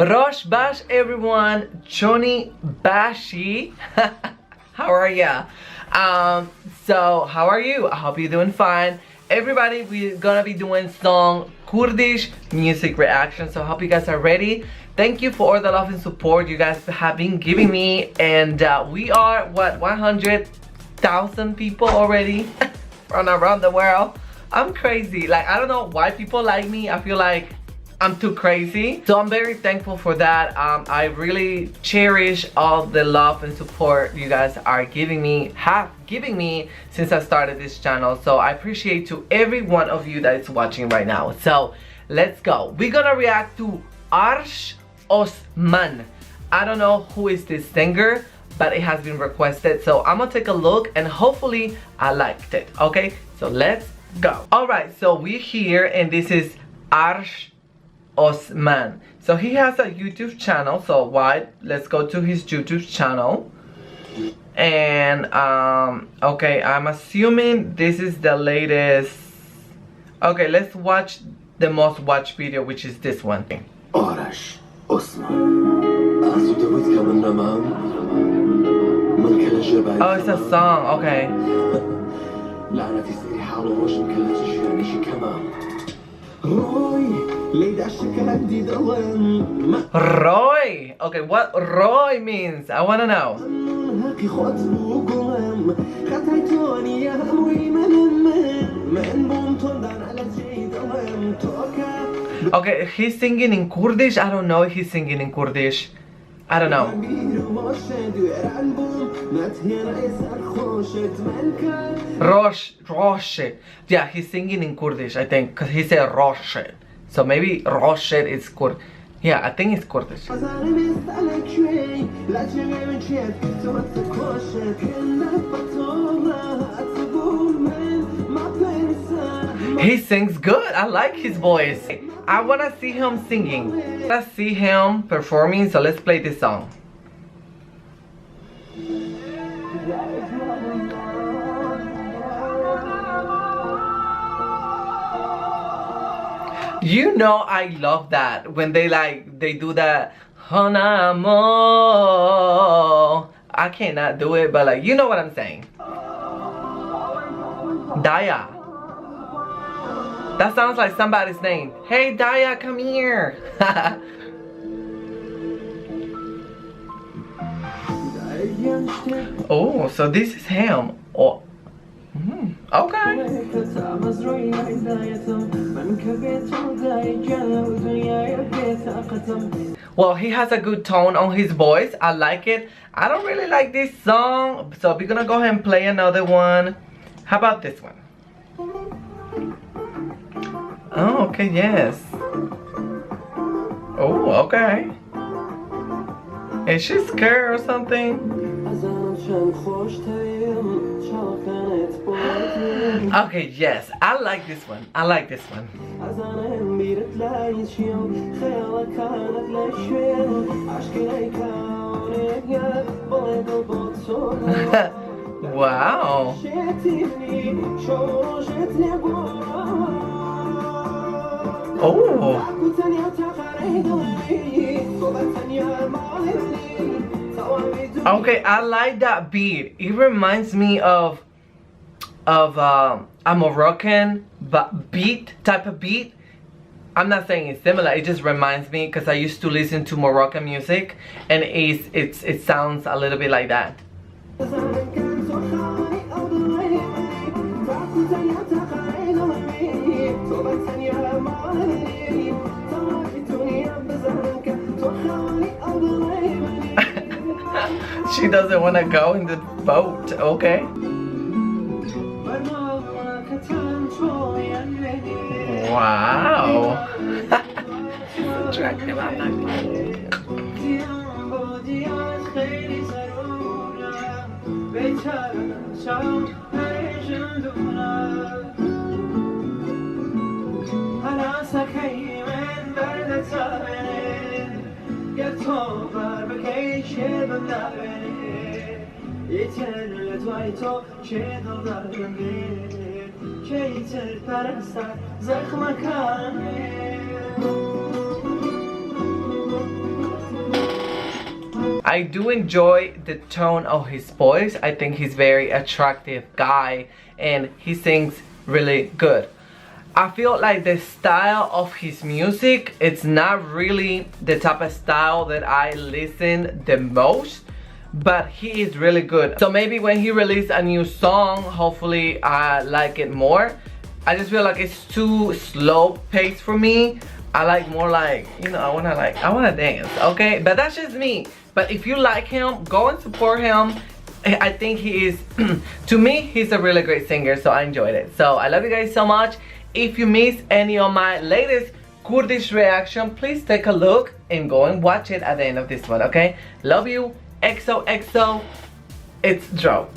Rosh Bash everyone, Johnny Bashi. How are ya? So how are you? I hope you're doing fine. Everybody, we're gonna be doing some Kurdish music reaction, so I hope you guys are ready. Thank you for all the love and support you guys have been giving me, and we are what, 100,000 people already from around the world. I'm crazy. Like, I don't know why people like me. I feel like I'm too crazy, so I'm very thankful for that. I really cherish all the love and support you guys are giving me, have given me since I started this channel. So I appreciate to every one of you that is watching right now. So let's go. We're gonna react to Arsh Osman. I don't know who is this singer, but it has been requested, so I'm gonna take a look and hopefully I liked it. Okay, so let's go. All right, so we're here and this is Arsh Osman. So he has a YouTube channel, so why, let's go to his YouTube channel. And okay, I'm assuming this is the latest. Okay, let's watch the most watched video, which is this one. Arsh Osman. Oh, it's a song, okay. Roy! Okay, what Roy means? I wanna know. Okay, he's singing in Kurdish. I don't know if he's singing in Kurdish. I don't know. Rosh. Yeah, he's singing in Kurdish, I think, because he said Rosh. So maybe Rosh is Kurd. Yeah, I think it's Kurdish. He sings good. I like his voice. I want to see him singing. Let's see him performing, so let's play this song. You know I love that when they do that Honamo. I cannot do it, but like, you know what I'm saying. Daya. That sounds like somebody's name. Hey Daya, come here. Oh, so this is him. Oh. Okay. Well, he has a good tone on his voice. I like it. I don't really like this song, so we're gonna go ahead and play another one. How about this one? Oh, okay, yes. Oh, okay. Is she scared or something? Okay, yes, I like this one. I like this one. Wow. Oh. Okay, I like that beat. It reminds me of a Moroccan type of beat. I'm not saying it's similar. It just reminds me because I used to listen to Moroccan music, and it sounds a little bit like that. She doesn't want to go in the boat, okay? Wow. Attractive, I like I do enjoy the tone of his voice. I think he's very attractive guy and he sings really good. I feel like the style of his music, it's not really the type of style that I listen the most, but he is really good. So maybe when he releases a new song, hopefully I like it more. I just feel like it's too slow paced for me. I like more like, you know, I wanna dance, okay? But that's just me. But if you like him, go and support him. I think he is, to me, he's a really great singer, so I enjoyed it. So I love you guys so much. If you missed any of my latest Kurdish reaction, please take a look and go and watch it at the end of this one, okay? Love you. XOXO. It's Dro.